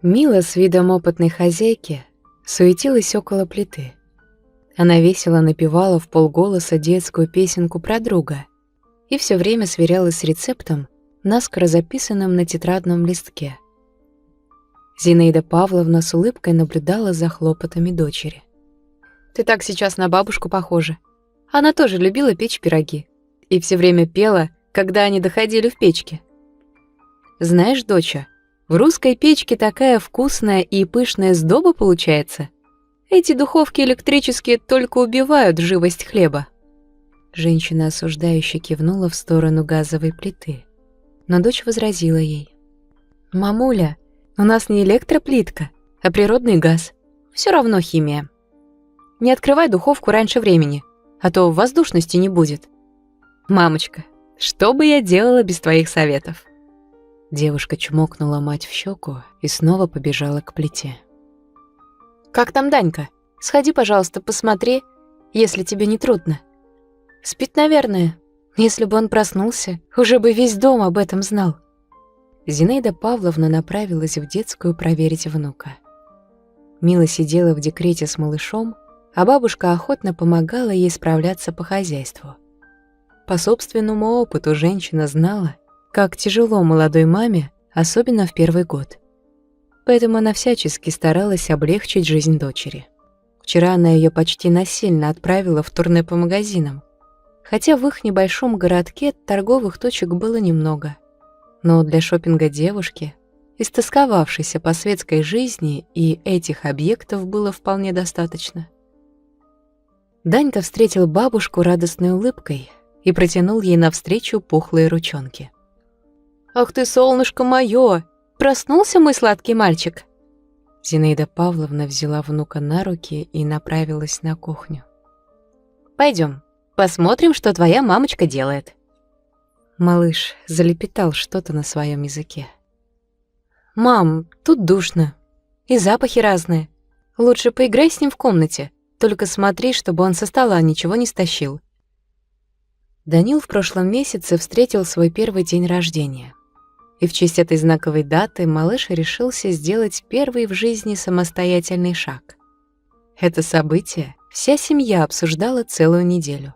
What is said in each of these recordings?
Мила с видом опытной хозяйки суетилась около плиты. Она весело напевала вполголоса детскую песенку про друга и все время сверялась с рецептом, наскоро записанным на тетрадном листке. Зинаида Павловна с улыбкой наблюдала за хлопотами дочери. «Ты так сейчас на бабушку похожа. Она тоже любила печь пироги и все время пела, когда они доходили в печке. Знаешь, доча, в русской печке такая вкусная и пышная сдоба получается. Эти духовки электрические только убивают живость хлеба». Женщина осуждающе кивнула в сторону газовой плиты, но дочь возразила ей. «Мамуля, у нас не электроплитка, а природный газ. Все равно химия. Не открывай духовку раньше времени, а то воздушности не будет. Мамочка, что бы я делала без твоих советов?» Девушка чмокнула мать в щеку и снова побежала к плите. «Как там Данька? Сходи, пожалуйста, посмотри, если тебе не трудно. Спит, наверное. Если бы он проснулся, уже бы весь дом об этом знал». Зинаида Павловна направилась в детскую проверить внука. Мила сидела в декрете с малышом, а бабушка охотно помогала ей справляться по хозяйству. По собственному опыту женщина знала, как тяжело молодой маме, особенно в первый год. Поэтому она всячески старалась облегчить жизнь дочери. Вчера она ее почти насильно отправила в турне по магазинам, хотя в их небольшом городке торговых точек было немного. Но для шопинга девушки, истосковавшейся по светской жизни, и этих объектов было вполне достаточно. Данька встретил бабушку радостной улыбкой и протянул ей навстречу пухлые ручонки. «Ах ты, солнышко моё! Проснулся мой сладкий мальчик!» Зинаида Павловна взяла внука на руки и направилась на кухню. «Пойдем, посмотрим, что твоя мамочка делает». Малыш залепетал что-то на своем языке. «Мам, тут душно. И запахи разные. Лучше поиграй с ним в комнате. Только смотри, чтобы он со стола ничего не стащил». Данил в прошлом месяце встретил свой первый день рождения. И в честь этой знаковой даты малыш решился сделать первый в жизни самостоятельный шаг. Это событие вся семья обсуждала целую неделю.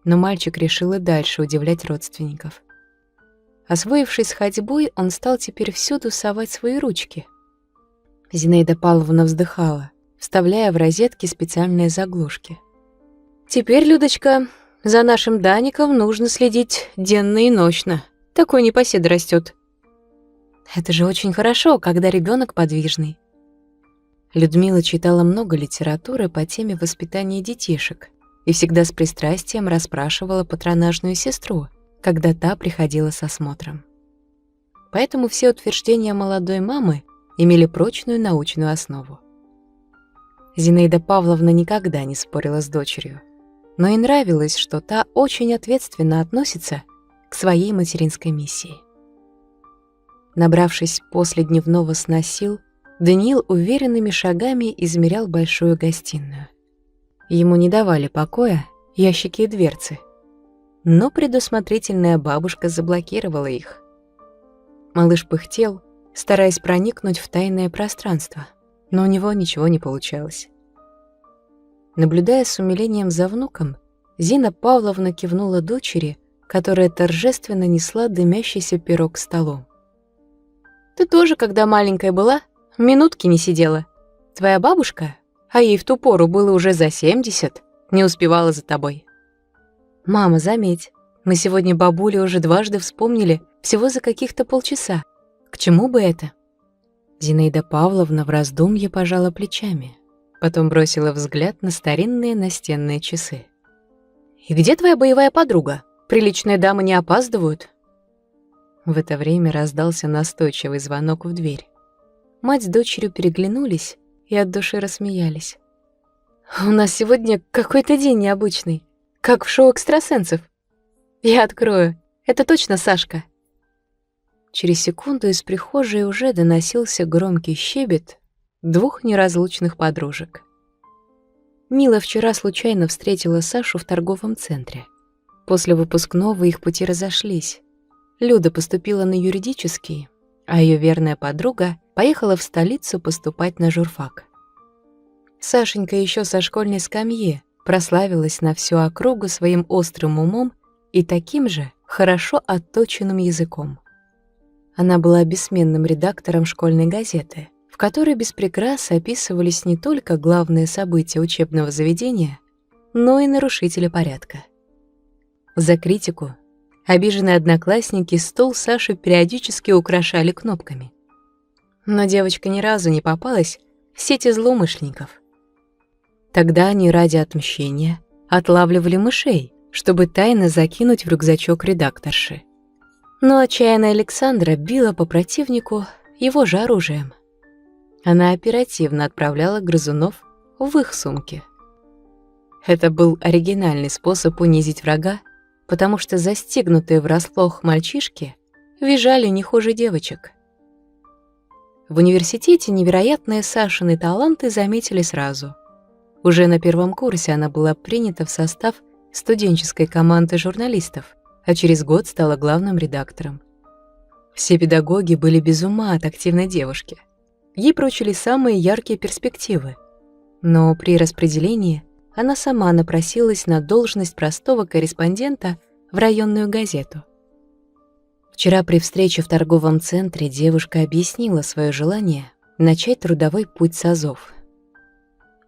Но мальчик решил и дальше удивлять родственников. Освоившись с ходьбой, он стал теперь всюду совать свои ручки. Зинаида Павловна вздыхала, вставляя в розетки специальные заглушки. «Теперь, Людочка, за нашим Даником нужно следить денно и ночно. Такой непоседа растет». «Это же очень хорошо, когда ребенок подвижный». Людмила читала много литературы по теме воспитания детишек и всегда с пристрастием расспрашивала патронажную сестру, когда та приходила с осмотром. Поэтому все утверждения молодой мамы имели прочную научную основу. Зинаида Павловна никогда не спорила с дочерью, но ей нравилось, что та очень ответственно относится к своей материнской миссии. Набравшись после дневного сна сил, Даниил уверенными шагами измерял большую гостиную. Ему не давали покоя ящики и дверцы, но предусмотрительная бабушка заблокировала их. Малыш пыхтел, стараясь проникнуть в тайное пространство, но у него ничего не получалось. Наблюдая с умилением за внуком, Зина Павловна кивнула дочери, которая торжественно несла дымящийся пирог к столу. «Ты тоже, когда маленькая была, минутки не сидела. Твоя бабушка, а ей в ту пору было уже за 70, не успевала за тобой». «Мама, заметь, мы сегодня бабулю уже дважды вспомнили всего за каких-то полчаса. К чему бы это?» Зинаида Павловна в раздумье пожала плечами, потом бросила взгляд на старинные настенные часы. «И где твоя боевая подруга? Приличные дамы не опаздывают?» В это время раздался настойчивый звонок в дверь. Мать с дочерью переглянулись и от души рассмеялись. «У нас сегодня какой-то день необычный, как в шоу экстрасенсов. Я открою, это точно Сашка». Через секунду из прихожей уже доносился громкий щебет двух неразлучных подружек. Мила вчера случайно встретила Сашу в торговом центре. После выпускного их пути разошлись. Люда поступила на юридический, а ее верная подруга поехала в столицу поступать на журфак. Сашенька еще со школьной скамьи прославилась на всю округу своим острым умом и таким же хорошо отточенным языком. Она была бессменным редактором школьной газеты, в которой без прикрас описывались не только главные события учебного заведения, но и нарушители порядка. За критику обиженные одноклассники стол Саши периодически украшали кнопками. Но девочка ни разу не попалась в сети злоумышленников. Тогда они ради отмщения отлавливали мышей, чтобы тайно закинуть в рюкзачок редакторши. Но отчаянная Александра била по противнику его же оружием. Она оперативно отправляла грызунов в их сумки. Это был оригинальный способ унизить врага, потому что застигнутые врасплох мальчишки визжали не хуже девочек. В университете невероятные Сашины таланты заметили сразу. Уже на первом курсе она была принята в состав студенческой команды журналистов, а через год стала главным редактором. Все педагоги были без ума от активной девушки. Ей прочили самые яркие перспективы. Но при распределении она сама напросилась на должность простого корреспондента в районную газету. Вчера при встрече в торговом центре девушка объяснила свое желание начать трудовой путь с азов.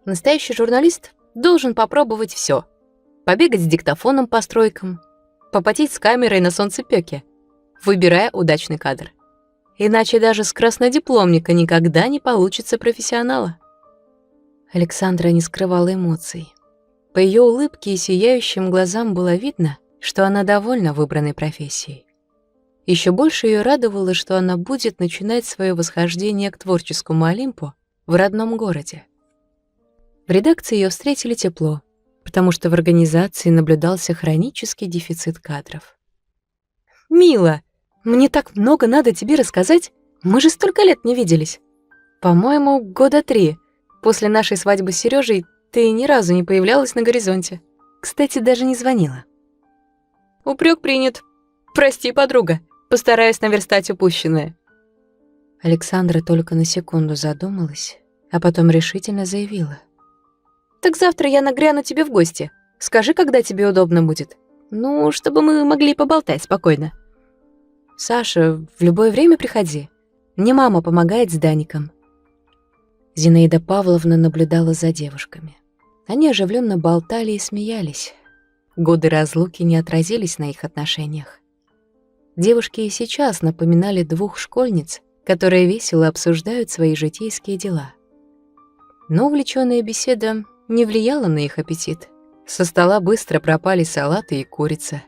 Настоящий журналист должен попробовать все: побегать с диктофоном по стройкам, попотеть с камерой на солнцепёке, выбирая удачный кадр. Иначе даже с краснодипломника никогда не получится профессионала. Александра не скрывала эмоций. По ее улыбке и сияющим глазам было видно, что она довольна выбранной профессией. Еще больше ее радовало, что она будет начинать свое восхождение к творческому Олимпу в родном городе. В редакции ее встретили тепло, потому что в организации наблюдался хронический дефицит кадров. «Мила, мне так много надо тебе рассказать. Мы же столько лет не виделись. По-моему, 3 года. После нашей свадьбы с Сережей ты ни разу не появлялась на горизонте. Кстати, даже не звонила». «Упрек принят. Прости, подруга. Постараюсь наверстать упущенное». Александра только на секунду задумалась, а потом решительно заявила: «Так завтра я нагряну тебе в гости. Скажи, когда тебе удобно будет. Ну, чтобы мы могли поболтать спокойно». «Саша, в любое время приходи. Мне мама помогает с Даником». Зинаида Павловна наблюдала за девушками. Они оживленно болтали и смеялись. Годы разлуки не отразились на их отношениях. Девушки и сейчас напоминали двух школьниц, которые весело обсуждают свои житейские дела. Но увлечённая беседа не влияла на их аппетит. Со стола быстро пропали салаты и курица.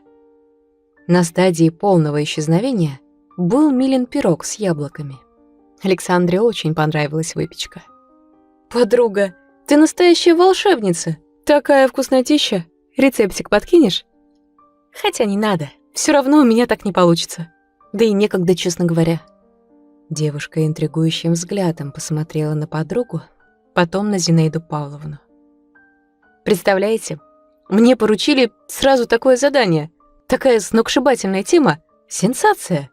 На стадии полного исчезновения был Милин пирог с яблоками. Александре очень понравилась выпечка. «Подруга, ты настоящая волшебница! Такая вкуснотища! Рецептик подкинешь?» «Хотя не надо, все равно у меня так не получится. Да и некогда, честно говоря». Девушка интригующим взглядом посмотрела на подругу, потом на Зинаиду Павловну. «Представляете, мне поручили сразу такое задание. Такая сногсшибательная тема. Сенсация!»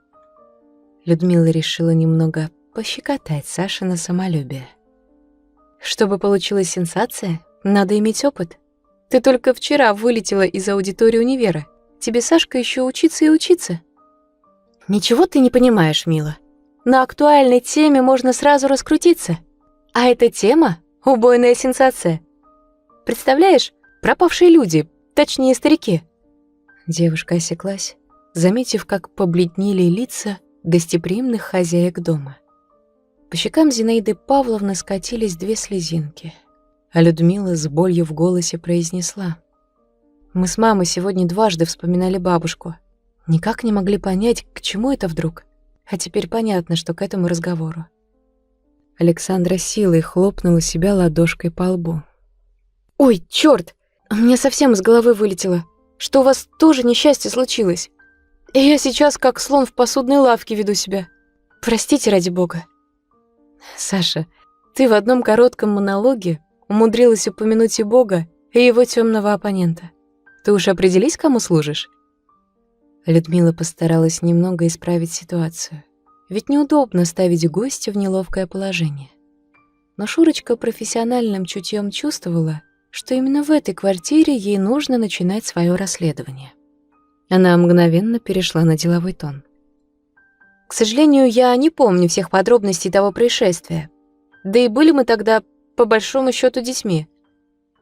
Людмила решила немного пощекотать Сашино самолюбие. «Чтобы получилась сенсация, надо иметь опыт. Ты только вчера вылетела из аудитории универа. Тебе, Сашка, еще учиться и учиться». «Ничего ты не понимаешь, Мила. На актуальной теме можно сразу раскрутиться. А эта тема — убойная сенсация. Представляешь, пропавшие люди, точнее старики». Девушка осеклась, заметив, как побледнели лица гостеприимных хозяек дома. По щекам Зинаиды Павловны скатились 2 слезинки, а Людмила с болью в голосе произнесла: «Мы с мамой сегодня дважды вспоминали бабушку. Никак не могли понять, к чему это вдруг. А теперь понятно, что к этому разговору». Александра силой хлопнула себя ладошкой по лбу. «Ой, чёрт! У меня совсем из головы вылетело, что у вас тоже несчастье случилось. И я сейчас как слон в посудной лавке веду себя. Простите, ради бога». «Саша, ты в одном коротком монологе умудрилась упомянуть и Бога, и его темного оппонента. Ты уж определись, кому служишь?» Людмила постаралась немного исправить ситуацию. ведь неудобно ставить гостя в неловкое положение. Но Шурочка профессиональным чутьем чувствовала, что именно в этой квартире ей нужно начинать свое расследование. Она мгновенно перешла на деловой тон. «К сожалению, я не помню всех подробностей того происшествия. Да и были мы тогда, по большому счету, детьми.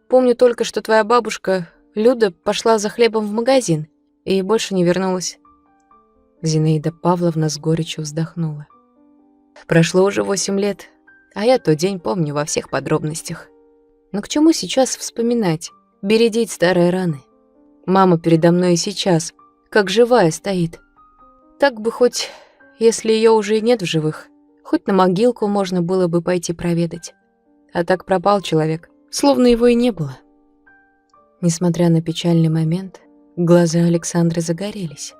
Помню только, что твоя бабушка, Люда, пошла за хлебом в магазин и больше не вернулась». Зинаида Павловна с горечью вздохнула. «Прошло уже 8 лет, а я тот день помню во всех подробностях. Но к чему сейчас вспоминать, бередить старые раны? Мама передо мной и сейчас, как живая, стоит. Так бы хоть, если ее уже и нет в живых, хоть на могилку можно было бы пойти проведать. А так пропал человек, словно его и не было». Несмотря на печальный момент, глаза Александры загорелись.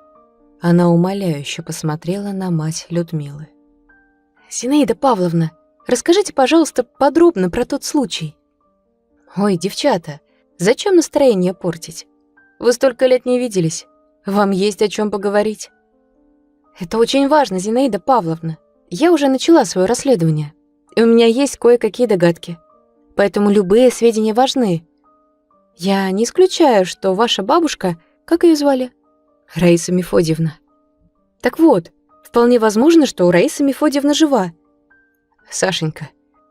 Она умоляюще посмотрела на мать Людмилы. «Зинаида Павловна, расскажите, пожалуйста, подробно про тот случай». «Ой, девчата, зачем настроение портить? Вы столько лет не виделись. Вам есть о чем поговорить». «Это очень важно, Зинаида Павловна. Я уже начала свое расследование, и у меня есть кое-какие догадки. Поэтому любые сведения важны. Я не исключаю, что ваша бабушка, как ее звали?» «Раиса Мефодьевна». «Так вот, вполне возможно, что Раиса Мефодьевна жива. Сашенька,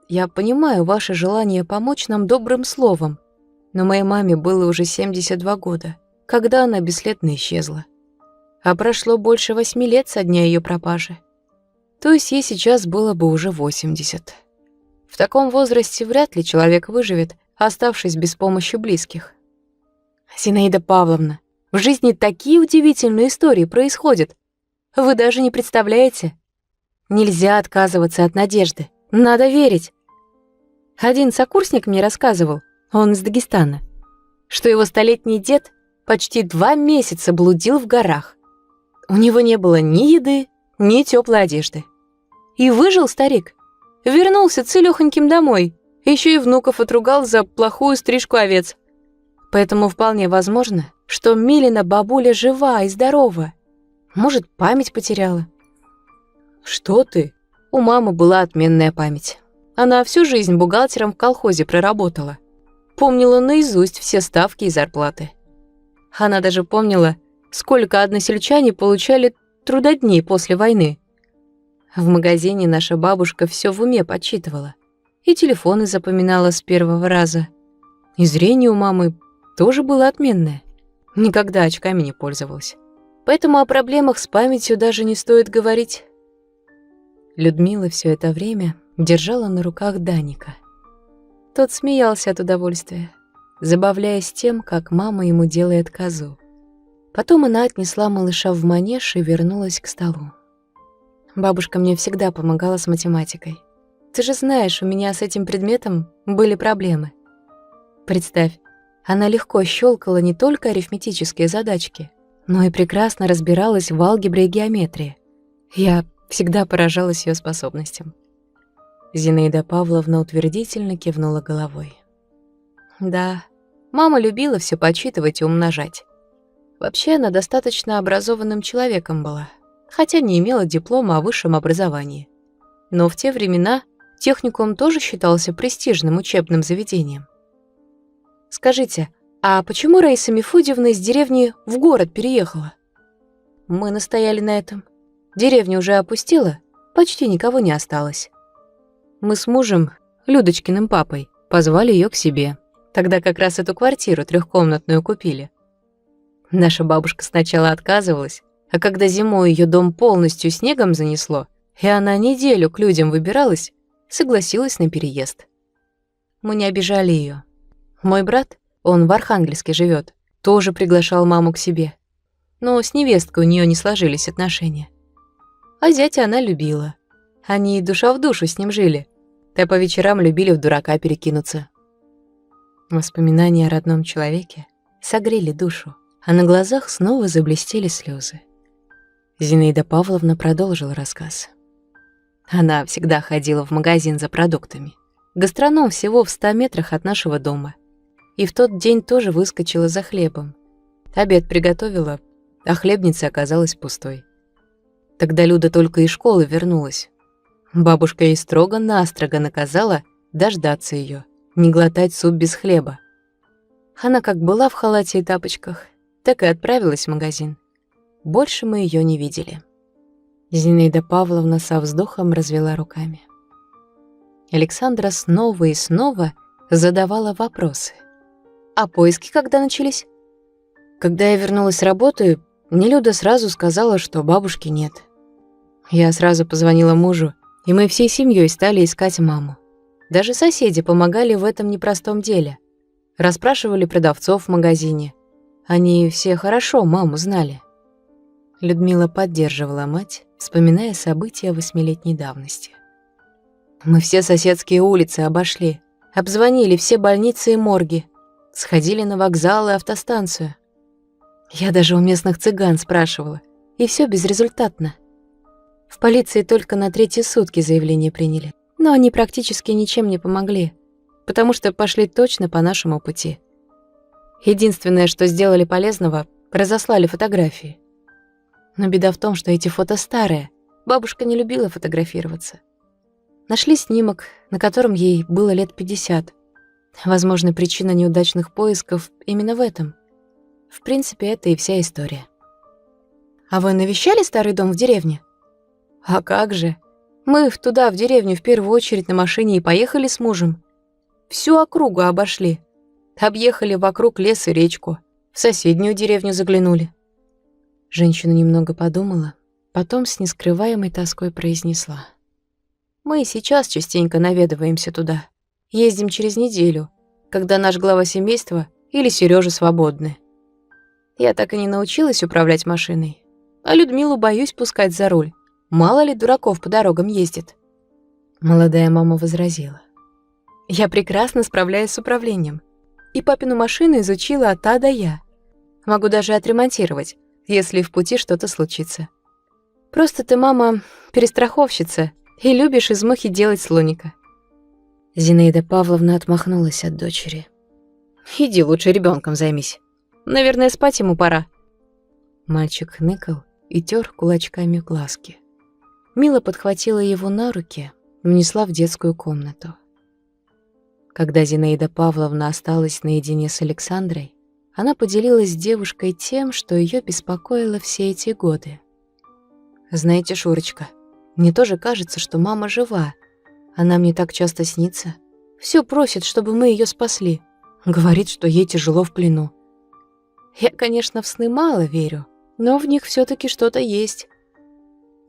я понимаю ваше желание помочь нам добрым словом, но моей маме было уже 72 года, когда она бесследно исчезла. А прошло больше 8 лет со дня ее пропажи. То есть ей сейчас было бы уже 80. В таком возрасте вряд ли человек выживет, оставшись без помощи близких». «Зинаида Павловна, в жизни такие удивительные истории происходят. Вы даже не представляете. Нельзя отказываться от надежды. Надо верить. Один сокурсник мне рассказывал, он из Дагестана, что его столетний дед почти 2 месяца блудил в горах. У него не было ни еды, ни теплой одежды. И выжил старик. Вернулся целёхоньким домой. Еще и внуков отругал за плохую стрижку овец. Поэтому вполне возможно, что Милина бабуля жива и здорова. Может, память потеряла». «Что ты? У мамы была отменная память. Она всю жизнь бухгалтером в колхозе проработала. Помнила наизусть все ставки и зарплаты. Она даже помнила, сколько односельчане получали трудодней после войны. В магазине наша бабушка все в уме подсчитывала. И телефоны запоминала с первого раза. И зрение у мамы тоже было отменное. Никогда очками не пользовалась. Поэтому о проблемах с памятью даже не стоит говорить». Людмила все это время держала на руках Даника. Тот смеялся от удовольствия, забавляясь тем, как мама ему делает козу. Потом она отнесла малыша в манеж и вернулась к столу. «Бабушка мне всегда помогала с математикой. Ты же знаешь, у меня с этим предметом были проблемы. Представь, она легко щелкала не только арифметические задачки, но и прекрасно разбиралась в алгебре и геометрии. Я всегда поражалась ее способностям». Зинаида Павловна утвердительно кивнула головой. «Да, мама любила все подсчитывать и умножать. Вообще она достаточно образованным человеком была, хотя не имела диплома о высшем образовании. Но в те времена техникум тоже считался престижным учебным заведением. Скажите, а почему Раиса Мефодьевна из деревни в город переехала?» Мы настояли на этом. Деревня уже опустела, почти никого не осталось. Мы с мужем, Людочкиным папой, позвали ее к себе. Тогда как раз эту квартиру трехкомнатную купили. Наша бабушка сначала отказывалась, а когда зимой ее дом полностью снегом занесло, и она неделю к людям выбиралась, согласилась на переезд. Мы не обижали ее. Мой брат, он в Архангельске живет, тоже приглашал маму к себе. Но с невесткой у нее не сложились отношения. А зятя она любила. Они душа в душу с ним жили. Да по вечерам любили в дурака перекинуться. Воспоминания о родном человеке согрели душу, а на глазах снова заблестели слезы. Зинаида Павловна продолжила рассказ. Она всегда ходила в магазин за продуктами. Гастроном всего в 100 метрах от нашего дома. И в тот день тоже выскочила за хлебом. Обед приготовила, а хлебница оказалась пустой. Тогда Люда только из школы вернулась. Бабушка ей строго-настрого наказала дождаться ее, не глотать суп без хлеба. Она как была в халате и тапочках, так и отправилась в магазин. Больше мы ее не видели. Зинаида Павловна со вздохом развела руками. Александра снова и снова задавала вопросы. А поиски когда начались? Когда я вернулась с работы, мне Люда сразу сказала, что бабушки нет. Я сразу позвонила мужу, и мы всей семьей стали искать маму. Даже соседи помогали в этом непростом деле. Расспрашивали продавцов в магазине. Они все хорошо маму знали. Людмила поддерживала мать, вспоминая события 8-летней давности. Мы все соседские улицы обошли, обзвонили все больницы и морги, сходили на вокзал и автостанцию. Я даже у местных цыган спрашивала, и все безрезультатно. В полиции только на 3-е сутки заявление приняли, но они практически ничем не помогли, потому что пошли точно по нашему пути. Единственное, что сделали полезного, разослали фотографии. Но беда в том, что эти фото старые, бабушка не любила фотографироваться. Нашли снимок, на котором ей было лет 50. Возможно, причина неудачных поисков именно в этом. В принципе, это и вся история. А вы навещали старый дом в деревне? А как же? Мы туда, в деревню, в первую очередь на машине и поехали с мужем. Всю округу обошли. Объехали вокруг лес и речку. В соседнюю деревню заглянули. Женщина немного подумала, потом с нескрываемой тоской произнесла. Мы сейчас частенько наведываемся туда. Ездим через неделю, когда наш глава семейства или Серёжа свободны. Я так и не научилась управлять машиной. А Людмилу боюсь пускать за руль. Мало ли дураков по дорогам ездит. Молодая мама возразила. Я прекрасно справляюсь с управлением. И папину машину изучила от А до Я. Могу даже отремонтировать, если в пути что-то случится. Просто ты, мама, перестраховщица и любишь из мухи делать слоника. Зинаида Павловна отмахнулась от дочери. Иди лучше ребенком займись. Наверное, спать ему пора. Мальчик хныкал и тер кулачками глазки. Мила подхватила его на руки, унесла в детскую комнату. Когда Зинаида Павловна осталась наедине с Александрой, она поделилась с девушкой тем, что ее беспокоило все эти годы. «Знаете, Шурочка, мне тоже кажется, что мама жива. Она мне так часто снится. Все просит, чтобы мы ее спасли. Говорит, что ей тяжело в плену. Я, конечно, в сны мало верю, но в них все-таки что-то есть.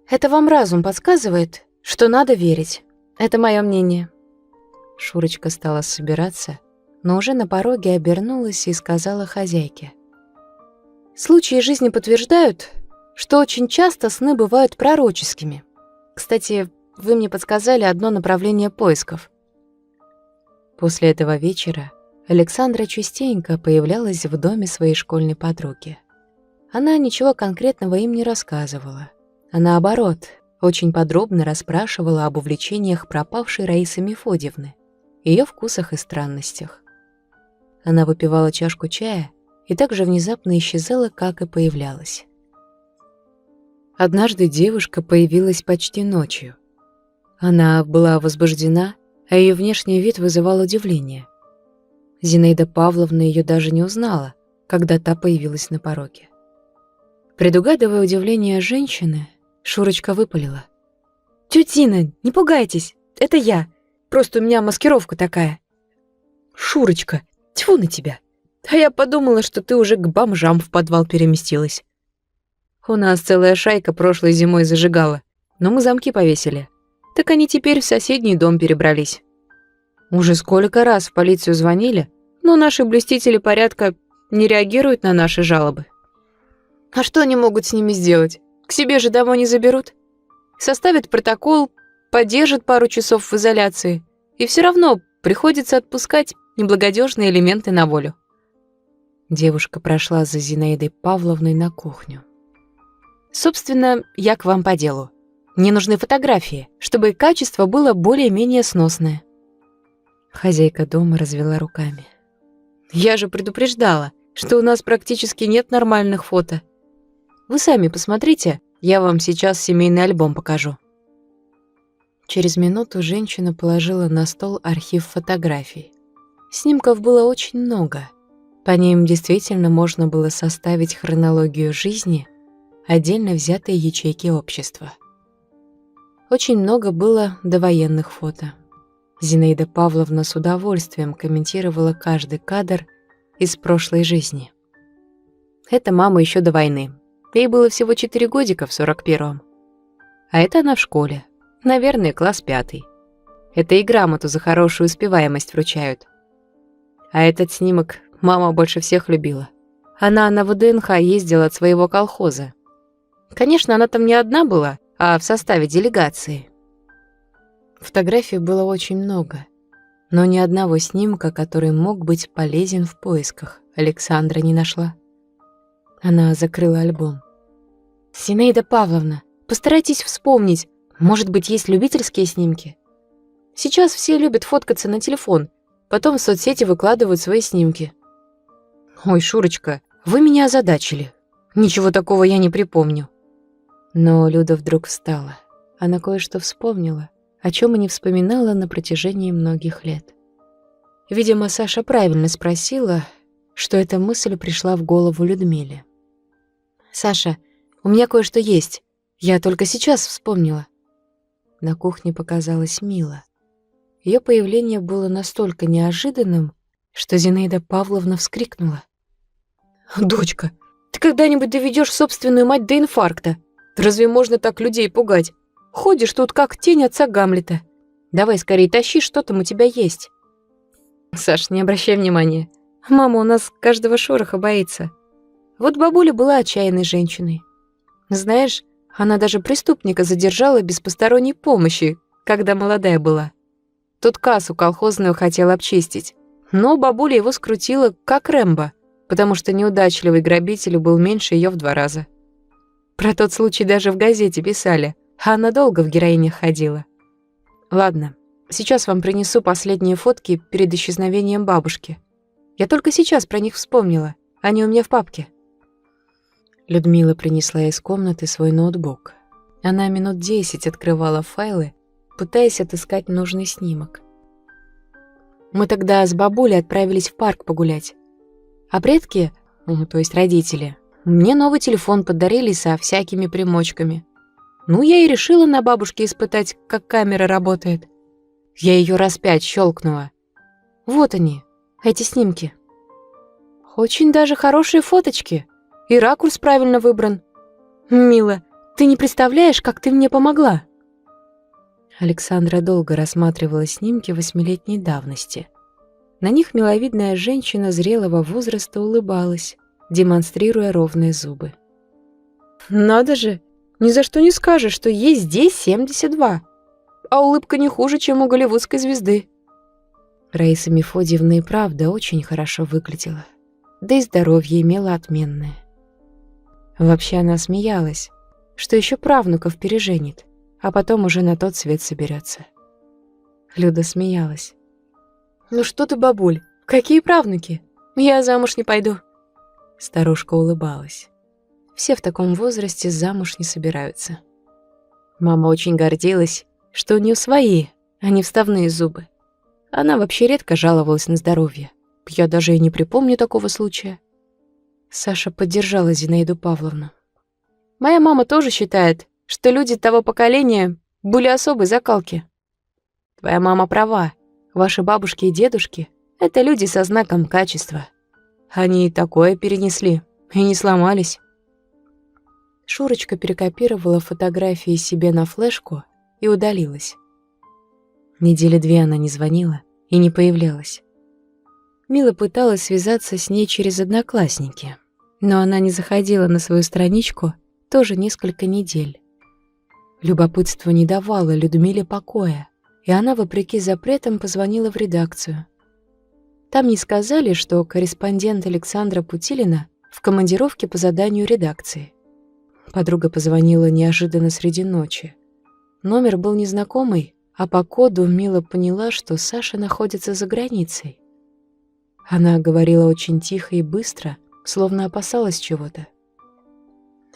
Это вам разум подсказывает, что надо верить. Это мое мнение». Шурочка стала собираться, но уже на пороге обернулась и сказала хозяйке. «Случаи жизни подтверждают, что очень часто сны бывают пророческими. Кстати, вы мне подсказали одно направление поисков». После этого вечера Александра частенько появлялась в доме своей школьной подруги. Она ничего конкретного им не рассказывала, а наоборот, очень подробно расспрашивала об увлечениях пропавшей Раисы Мефодьевны, ее вкусах и странностях. Она выпивала чашку чая и так же внезапно исчезала, как и появлялась. Однажды девушка появилась почти ночью. Она была возбуждена, а ее внешний вид вызывал удивление. Зинаида Павловна ее даже не узнала, когда та появилась на пороге. Предугадывая удивление женщины, Шурочка выпалила. «Тётя Зина, не пугайтесь, это я. Просто у меня маскировка такая». «Шурочка, тьфу на тебя. А я подумала, что ты уже к бомжам в подвал переместилась. У нас целая шайка прошлой зимой зажигала, но мы замки повесили. Так они теперь в соседний дом перебрались. Уже сколько раз в полицию звонили, но наши блюстители порядка не реагируют на наши жалобы. А что они могут с ними сделать? К себе же домой не заберут. Составят протокол, подержат пару часов в изоляции, и все равно приходится отпускать неблагодежные элементы на волю». Девушка прошла за Зинаидой Павловной на кухню. «Собственно, я к вам по делу. Мне нужны фотографии, чтобы качество было более-менее сносное». Хозяйка дома развела руками. «Я же предупреждала, что у нас практически нет нормальных фото. Вы сами посмотрите, Я вам сейчас семейный альбом покажу». Через минуту женщина положила на стол архив фотографий. Снимков было очень много. По ним действительно можно было составить хронологию жизни отдельно взятой ячейки общества. Очень много было довоенных фото. Зинаида Павловна с удовольствием комментировала каждый кадр из прошлой жизни. Это мама еще до войны. Ей было всего 4 годика в 41-м. А это она в школе. Наверное, класс 5. Это и грамоту за хорошую успеваемость вручают. А этот снимок мама больше всех любила. Она на ВДНХ ездила от своего колхоза. Конечно, она там не одна была, а в составе делегации. Фотографий было очень много, но ни одного снимка, который мог быть полезен в поисках, Александра не нашла. Она закрыла альбом. «Зинаида Павловна, постарайтесь вспомнить, может быть, есть любительские снимки? Сейчас все любят фоткаться на телефон, потом в соцсети выкладывают свои снимки». «Ой, Шурочка, вы меня озадачили. Ничего такого я не припомню». Но Люда вдруг встала. Она кое-что вспомнила, о чем и не вспоминала на протяжении многих лет. Видимо, Саша правильно спросила, что эта мысль пришла в голову Людмиле. «Саша, у меня кое-что есть. Я только сейчас вспомнила». На кухне показалась Мила. Ее появление было настолько неожиданным, что Зинаида Павловна вскрикнула. «Дочка, ты когда-нибудь доведешь собственную мать до инфаркта? Разве можно так людей пугать? Ходишь тут как тень отца Гамлета. Давай скорее тащи, что там у тебя есть». «Саш, не обращай внимания. Мама у нас каждого шороха боится. Вот бабуля была отчаянной женщиной. Знаешь, она даже преступника задержала без посторонней помощи, когда молодая была. Тут кассу колхозную хотела обчистить, но бабуля его скрутила, как Рэмбо, потому что неудачливый грабитель был меньше ее в 2 раза. Про тот случай даже в газете писали, а она долго в героинях ходила. Ладно, сейчас вам принесу последние фотки перед исчезновением бабушки. Я только сейчас про них вспомнила, они у меня в папке». Людмила принесла из комнаты свой ноутбук. Она минут 10 открывала файлы, пытаясь отыскать нужный снимок. «Мы тогда с бабулей отправились в парк погулять. А предки, то есть родители, мне новый телефон подарили со всякими примочками. Ну, я и решила на бабушке испытать, как камера работает. Я ее раз 5 щелкнула. Вот они, эти снимки. Очень даже хорошие фоточки. И ракурс правильно выбран. Мила, ты не представляешь, как ты мне помогла». Александра долго рассматривала снимки 8-летней давности. На них миловидная женщина зрелого возраста улыбалась, демонстрируя ровные зубы. «Надо же, ни за что не скажешь, что ей здесь 72, а улыбка не хуже, чем у голливудской звезды». Раиса Мефодьевна и правда очень хорошо выглядела, да и здоровье имела отменное. Вообще она смеялась, что еще правнуков переженит, а потом уже на тот свет соберется. Люда смеялась. «Ну что ты, бабуль, какие правнуки? Я замуж не пойду». Старушка улыбалась. Все в таком возрасте замуж не собираются. Мама очень гордилась, что у нее свои, а не вставные зубы. Она вообще редко жаловалась на здоровье. Я даже и не припомню такого случая. Саша поддержала Зинаиду Павловну. «Моя мама тоже считает, что люди того поколения были особой закалки. Твоя мама права. Ваши бабушки и дедушки — это люди со знаком качества. Они и такое перенесли, и не сломались». Шурочка перекопировала фотографии себе на флешку и удалилась. 2 недели она не звонила и не появлялась. Мила пыталась связаться с ней через Одноклассники, но она не заходила на свою страничку тоже несколько недель. Любопытство не давало Людмиле покоя, и она, вопреки запретам, позвонила в редакцию. Там не сказали, что корреспондент Александра Путилина в командировке по заданию редакции. Подруга позвонила неожиданно среди ночи. Номер был незнакомый, а по коду Мила поняла, что Саша находится за границей. Она говорила очень тихо и быстро, словно опасалась чего-то.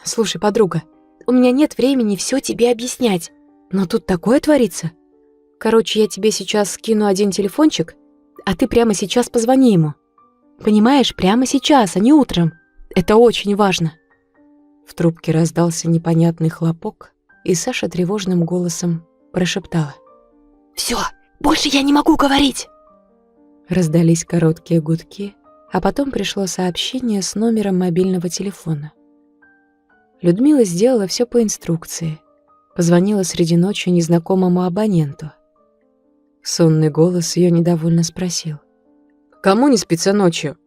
«Слушай, подруга, у меня нет времени все тебе объяснять. Но тут такое творится. Короче, я тебе сейчас скину один телефончик, а ты прямо сейчас позвони ему. Понимаешь, прямо сейчас, а не утром. Это очень важно». В трубке раздался непонятный хлопок, и Саша тревожным голосом прошептала: «Все, больше я не могу говорить!» Раздались короткие гудки, а потом пришло сообщение с номером мобильного телефона. Людмила сделала все по инструкции. Позвонила среди ночи незнакомому абоненту. Сонный голос ее недовольно спросил: «Кому не спится ночью?»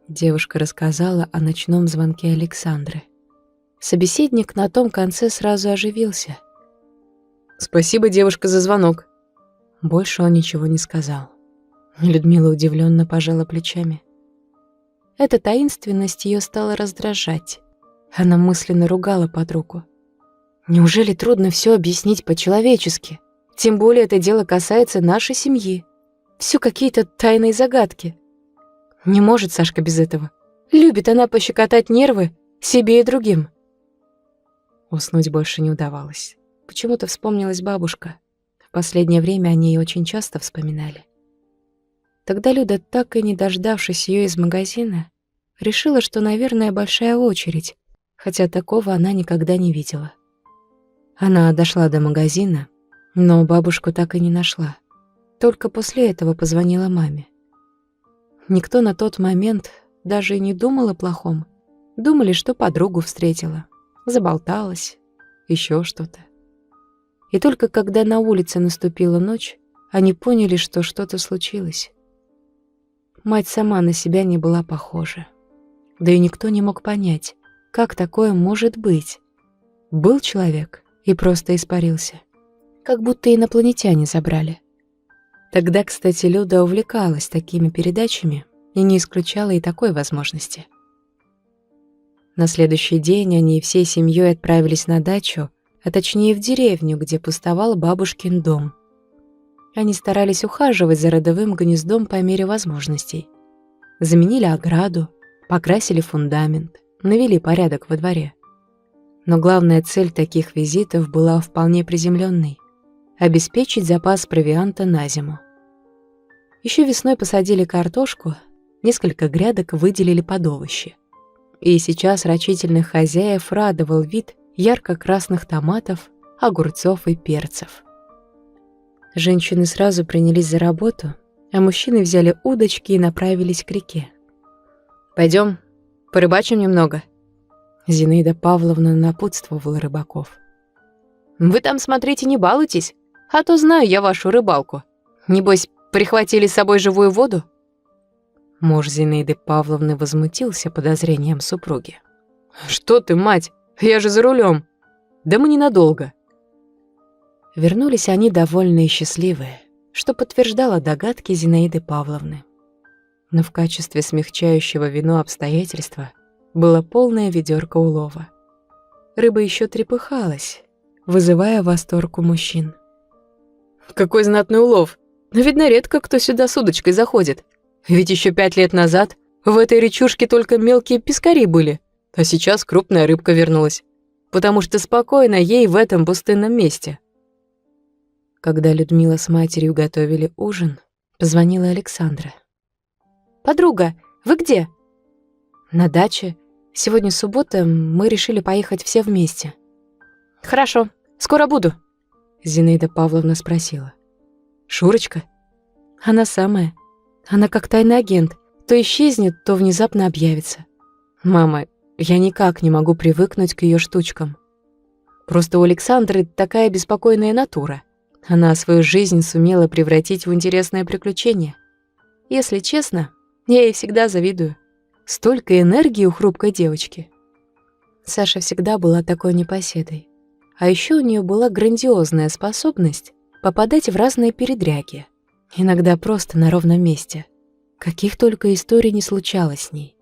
Девушка рассказала о ночном звонке Александры. Собеседник на том конце сразу оживился. «Спасибо, девушка, за звонок». Больше он ничего не сказал. Людмила удивленно пожала плечами. Эта таинственность ее стала раздражать. Она мысленно ругала подругу. Неужели трудно все объяснить по-человечески? Тем более это дело касается нашей семьи. Все какие-то тайные загадки. Не может Сашка без этого. Любит она пощекотать нервы себе и другим. Уснуть больше не удавалось. Почему-то вспомнилась бабушка. В последнее время о ней очень часто вспоминали. Тогда Люда, так и не дождавшись ее из магазина, решила, что, наверное, большая очередь, хотя такого она никогда не видела. Она дошла до магазина, но бабушку так и не нашла. Только после этого позвонила маме. Никто на тот момент даже и не думал о плохом. Думали, что подругу встретила, заболталась, еще что-то. И только когда на улице наступила ночь, они поняли, что что-то случилось. Мать сама на себя не была похожа. Да и никто не мог понять, как такое может быть. Был человек и просто испарился. Как будто инопланетяне забрали. Тогда, кстати, Люда увлекалась такими передачами и не исключала и такой возможности. На следующий день они всей семьей отправились на дачу, а точнее в деревню, где пустовал бабушкин дом. Они старались ухаживать за родовым гнездом по мере возможностей. Заменили ограду, покрасили фундамент, навели порядок во дворе. Но главная цель таких визитов была вполне приземленной — обеспечить запас провианта на зиму. Еще весной посадили картошку, несколько грядок выделили под овощи. И сейчас рачительных хозяев радовал вид ярко-красных томатов, огурцов и перцев. Женщины сразу принялись за работу, а мужчины взяли удочки и направились к реке. «Пойдем, порыбачим немного», — Зинаида Павловна напутствовала рыбаков. «Вы там, смотрите, не балуйтесь, а то знаю я вашу рыбалку. Небось, прихватили с собой живую воду?» Муж Зинаиды Павловны возмутился подозрением супруги. «Что ты, мать? Я же за рулем. Да мы ненадолго». Вернулись они довольные и счастливые, что подтверждало догадки Зинаиды Павловны. Но в качестве смягчающего вину обстоятельства было полное ведерко улова. Рыба еще трепыхалась, вызывая восторг у мужчин. «Какой знатный улов! Но, видно, редко кто сюда с удочкой заходит. Ведь еще 5 лет назад в этой речушке только мелкие пескари были, а сейчас крупная рыбка вернулась, потому что спокойно ей в этом пустынном месте». Когда Людмила с матерью готовили ужин, позвонила Александра. «Подруга, вы где?» «На даче. Сегодня суббота, мы решили поехать все вместе». «Хорошо, скоро буду», — Зинаида Павловна спросила. «Шурочка?» «Она самая. Она как тайный агент, то исчезнет, то внезапно объявится. Мама, я никак не могу привыкнуть к ее штучкам. Просто у Александры такая беспокойная натура. Она свою жизнь сумела превратить в интересное приключение. Если честно, я ей всегда завидую. Столько энергии у хрупкой девочки». Саша всегда была такой непоседой. А еще у нее была грандиозная способность попадать в разные передряги. Иногда просто на ровном месте. Каких только историй не случалось с ней.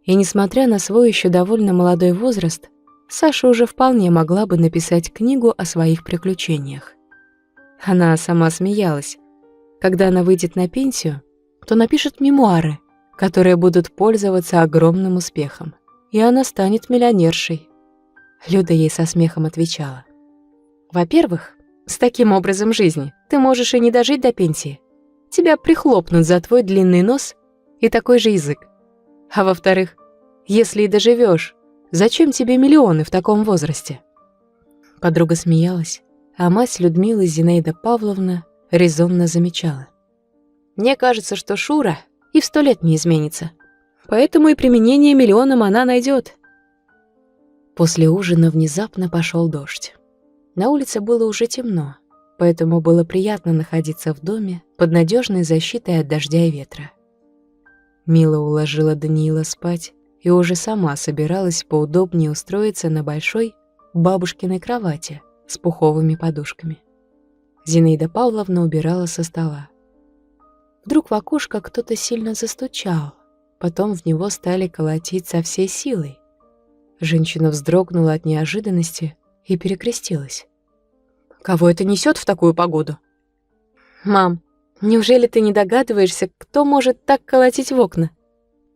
И несмотря на свой еще довольно молодой возраст, Саша уже вполне могла бы написать книгу о своих приключениях. Она сама смеялась. Когда она выйдет на пенсию, то напишет мемуары, которые будут пользоваться огромным успехом. И она станет миллионершей. Люда ей со смехом отвечала. Во-первых, с таким образом жизни ты можешь и не дожить до пенсии. Тебя прихлопнут за твой длинный нос и такой же язык. А во-вторых, если и доживешь, зачем тебе миллионы в таком возрасте? Подруга смеялась, а мать Людмилы Зинаида Павловна резонно замечала. Мне кажется, что Шура и в 100 лет не изменится. Поэтому и применение миллионам она найдет. После ужина внезапно пошел дождь. На улице было уже темно, поэтому было приятно находиться в доме под надежной защитой от дождя и ветра. Мила уложила Даниила спать и уже сама собиралась поудобнее устроиться на большой бабушкиной кровати с пуховыми подушками. Зинаида Павловна убирала со стола. Вдруг в окошко кто-то сильно застучал, потом в него стали колотить со всей силой. Женщина вздрогнула от неожиданности и перекрестилась. «Кого это несет в такую погоду?» «Мам, неужели ты не догадываешься, кто может так колотить в окна?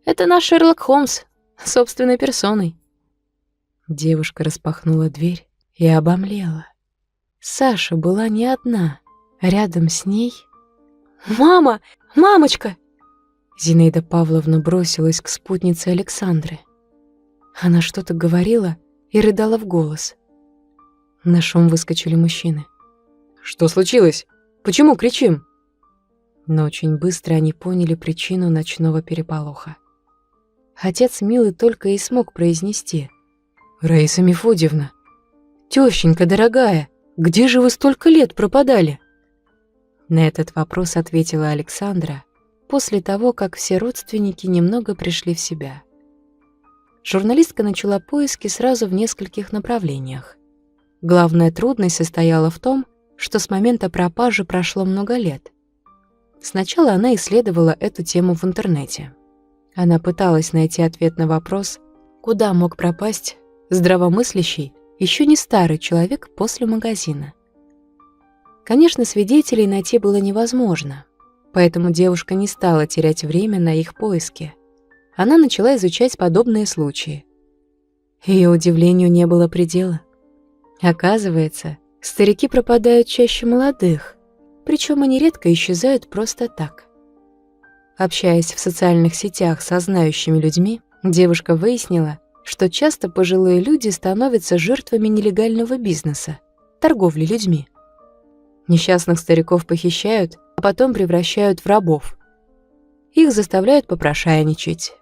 Это наш Шерлок Холмс, собственной персоной». Девушка распахнула дверь и обомлела. Саша была не одна. Рядом с ней... «Мама! Мамочка!» Зинаида Павловна бросилась к спутнице Александры. Она что-то говорила и рыдала в голос. На шум выскочили мужчины. «Что случилось? Почему кричим?» Но очень быстро они поняли причину ночного переполоха. Отец Милы только и смог произнести: «Раиса Мефодьевна, тёщенька дорогая, где же вы столько лет пропадали?» На этот вопрос ответила Александра после того, как все родственники немного пришли в себя. Журналистка начала поиски сразу в нескольких направлениях. Главная трудность состояла в том, что с момента пропажи прошло много лет. Сначала она исследовала эту тему в интернете. Она пыталась найти ответ на вопрос, куда мог пропасть здравомыслящий, еще не старый человек после магазина. Конечно, свидетелей найти было невозможно, поэтому девушка не стала терять время на их поиски. Она начала изучать подобные случаи. Ее удивлению не было предела. Оказывается, старики пропадают чаще молодых, причем они редко исчезают просто так. Общаясь в социальных сетях со знающими людьми, девушка выяснила, что часто пожилые люди становятся жертвами нелегального бизнеса, торговли людьми. Несчастных стариков похищают, а потом превращают в рабов. Их заставляют попрошайничать.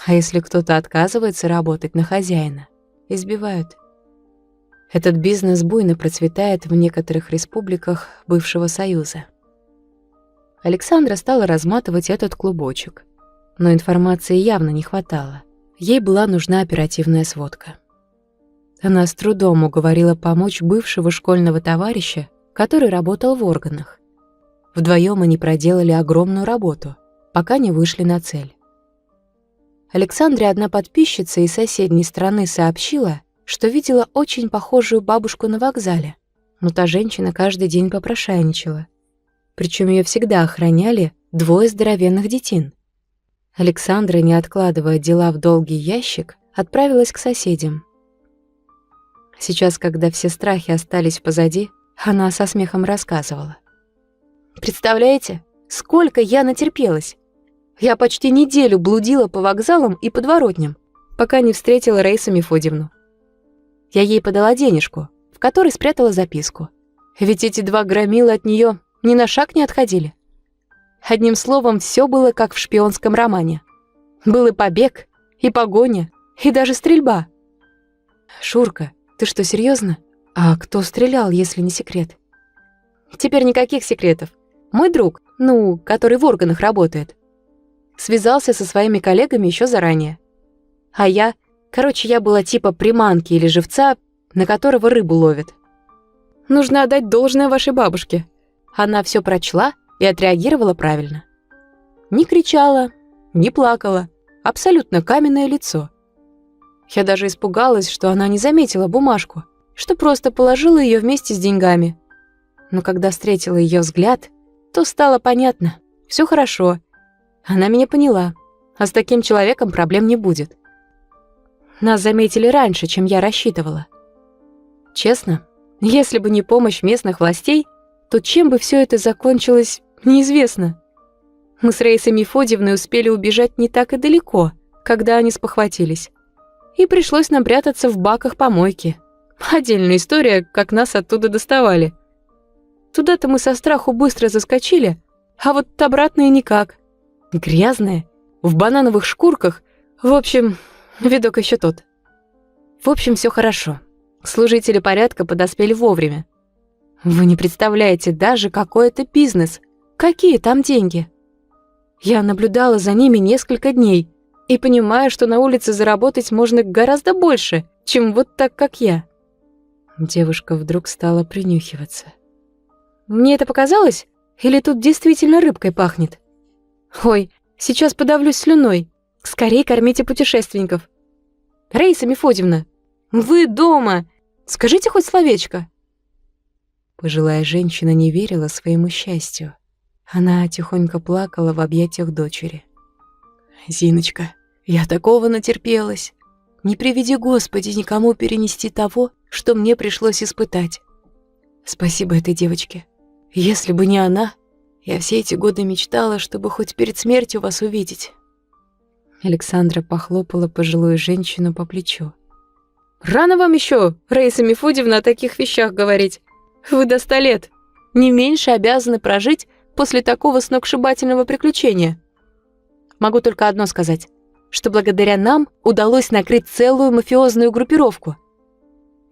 А если кто-то отказывается работать на хозяина, избивают. Этот бизнес буйно процветает в некоторых республиках бывшего Союза. Александра стала разматывать этот клубочек, но информации явно не хватало. Ей была нужна оперативная сводка. Она с трудом уговорила помочь бывшего школьного товарища, который работал в органах. Вдвоем они проделали огромную работу, пока не вышли на цель. Александре одна подписчица из соседней страны сообщила, что видела очень похожую бабушку на вокзале, но та женщина каждый день попрошайничала. Причем ее всегда охраняли 2 здоровенных детин. Александра, не откладывая дела в долгий ящик, отправилась к соседям. Сейчас, когда все страхи остались позади, она со смехом рассказывала. «Представляете, сколько я натерпелась? Я почти неделю блудила по вокзалам и подворотням, пока не встретила Раису Мефодьевну. Я ей подала денежку, в которой спрятала записку. Ведь эти 2 громила от нее ни на шаг не отходили. Одним словом, все было как в шпионском романе. Был и побег, и погоня, и даже стрельба». «Шурка, ты что, серьезно? А кто стрелял, если не секрет?» «Теперь никаких секретов. Мой друг, который в органах работает, связался со своими коллегами еще заранее. А я была типа приманки или живца, на которого рыбу ловят. Нужно отдать должное вашей бабушке. Она все прочла и отреагировала правильно. Не кричала, не плакала, абсолютно каменное лицо. Я даже испугалась, что она не заметила бумажку, что просто положила ее вместе с деньгами. Но когда встретила ее взгляд, то стало понятно, все хорошо. Она меня поняла, а с таким человеком проблем не будет. Нас заметили раньше, чем я рассчитывала. Честно, если бы не помощь местных властей, то чем бы все это закончилось, неизвестно. Мы с Раисой Мефодиевной успели убежать не так и далеко, когда они спохватились. И пришлось нам прятаться в баках помойки. Отдельная история, как нас оттуда доставали. Туда-то мы со страху быстро заскочили, а вот обратно и никак. Грязные, в банановых шкурках. В общем, видок еще тот. В общем, все хорошо. Служители порядка подоспели вовремя. Вы не представляете даже, какой это бизнес. Какие там деньги? Я наблюдала за ними несколько дней и понимаю, что на улице заработать можно гораздо больше, чем вот так, как я. Девушка вдруг стала принюхиваться. Мне это показалось? Или тут действительно рыбкой пахнет? Ой, сейчас подавлюсь слюной. Скорее кормите путешественников. Раиса Мефодиевна, вы дома? Скажите хоть словечко. Пожилая женщина не верила своему счастью. Она тихонько плакала в объятиях дочери. «Зиночка, я такого натерпелась. Не приведи Господи никому перенести того, что мне пришлось испытать. Спасибо этой девочке. Если бы не она, я все эти годы мечтала, чтобы хоть перед смертью вас увидеть». Александра похлопала пожилую женщину по плечу. «Рано вам еще, Раиса Мефодиевна, о таких вещах говорить. Вы до 100 лет. Не меньше обязаны прожить после такого сногсшибательного приключения. Могу только одно сказать, что благодаря нам удалось накрыть целую мафиозную группировку.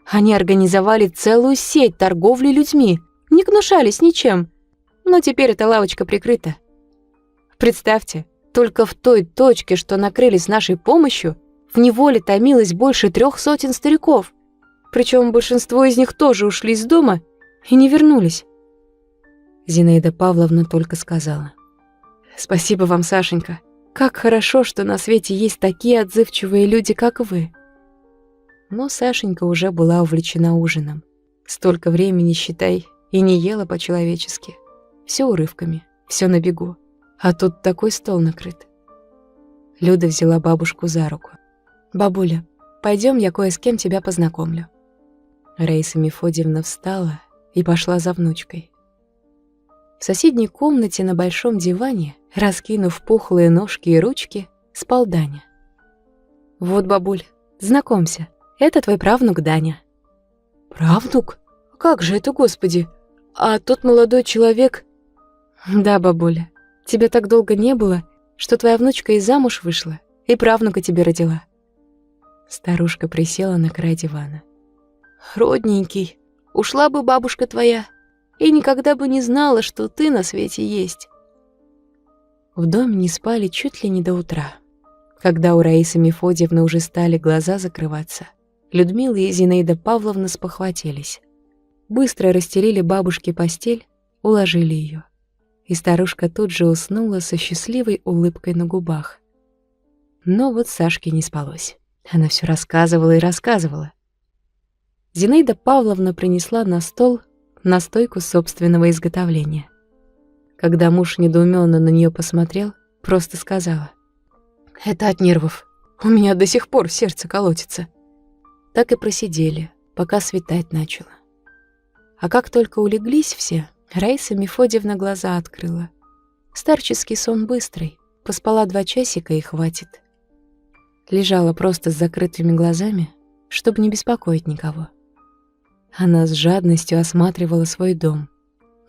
Они организовали целую сеть торговли людьми, не гнушались ничем, но теперь эта лавочка прикрыта. Представьте, только в той точке, что накрыли с нашей помощью, в неволе томилось больше 300 стариков, причем большинство из них тоже ушли из дома и не вернулись. Зинаида Павловна только сказала: «Спасибо вам, Сашенька. Как хорошо, что на свете есть такие отзывчивые люди, как вы». Но Сашенька уже была увлечена ужином. Столько времени, считай, и не ела по-человечески. Все урывками, все на бегу. А тут такой стол накрыт. Люда взяла бабушку за руку. «Бабуля, пойдем, я кое с кем тебя познакомлю». Раиса Мефодиевна встала и пошла за внучкой. В соседней комнате на большом диване, раскинув пухлые ножки и ручки, спал Даня. «Вот, бабуль, знакомься, это твой правнук Даня». «Правнук? Как же это, Господи? А тот молодой человек...» «Да, бабуля, тебя так долго не было, что твоя внучка и замуж вышла, и правнука тебе родила». Старушка присела на край дивана. «Родненький, ушла бы бабушка твоя, и никогда бы не знала, что ты на свете есть». В доме не спали чуть ли не до утра. Когда у Раисы Мефодиевны уже стали глаза закрываться, Людмила и Зинаида Павловна спохватились. Быстро расстелили бабушке постель, уложили ее. И старушка тут же уснула со счастливой улыбкой на губах. Но вот Сашке не спалось. Она все рассказывала и рассказывала. Зинаида Павловна принесла на стол настойку собственного изготовления. Когда муж недоуменно на нее посмотрел, просто сказала: «Это от нервов. У меня до сих пор сердце колотится». Так и просидели, пока светать начало. А как только улеглись все, Раиса Мефодиевна глаза открыла. Старческий сон быстрый, поспала 2 часика и хватит. Лежала просто с закрытыми глазами, чтобы не беспокоить никого. Она с жадностью осматривала свой дом.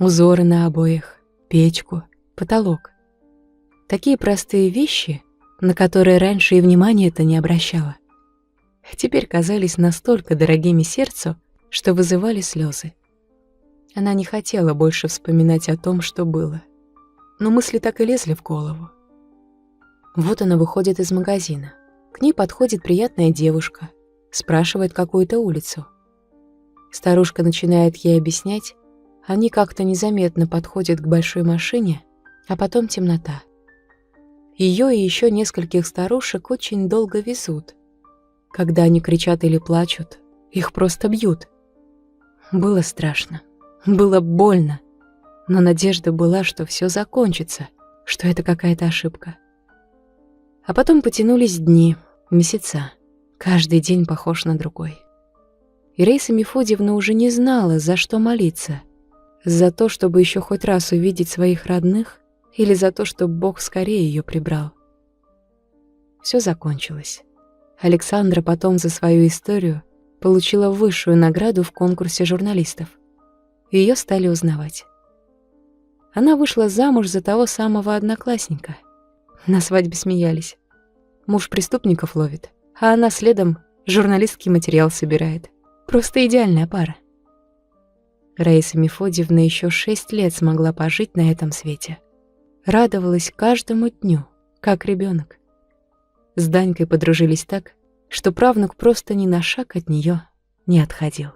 Узоры на обоях, печку, потолок. Такие простые вещи, на которые раньше и внимания-то не обращала, теперь казались настолько дорогими сердцу, что вызывали слезы. Она не хотела больше вспоминать о том, что было. Но мысли так и лезли в голову. Вот она выходит из магазина. К ней подходит приятная девушка, спрашивает какую-то улицу. Старушка начинает ей объяснять, они как-то незаметно подходят к большой машине, а потом темнота. Ее и еще нескольких старушек очень долго везут. Когда они кричат или плачут, их просто бьют. Было страшно, было больно, но надежда была, что все закончится, что это какая-то ошибка. А потом потянулись дни, месяца, каждый день похож на другой. И Раиса Мефодьевна уже не знала, за что молиться. За то, чтобы еще хоть раз увидеть своих родных, или за то, чтобы Бог скорее ее прибрал. Все закончилось. Александра потом за свою историю получила высшую награду в конкурсе журналистов. Ее стали узнавать. Она вышла замуж за того самого одноклассника. На свадьбе смеялись. Муж преступников ловит, а она следом журналистский материал собирает. Просто идеальная пара. Раиса Мефодьевна еще 6 лет смогла пожить на этом свете. Радовалась каждому дню, как ребенок. С Данькой подружились так, что правнук просто ни на шаг от нее не отходил.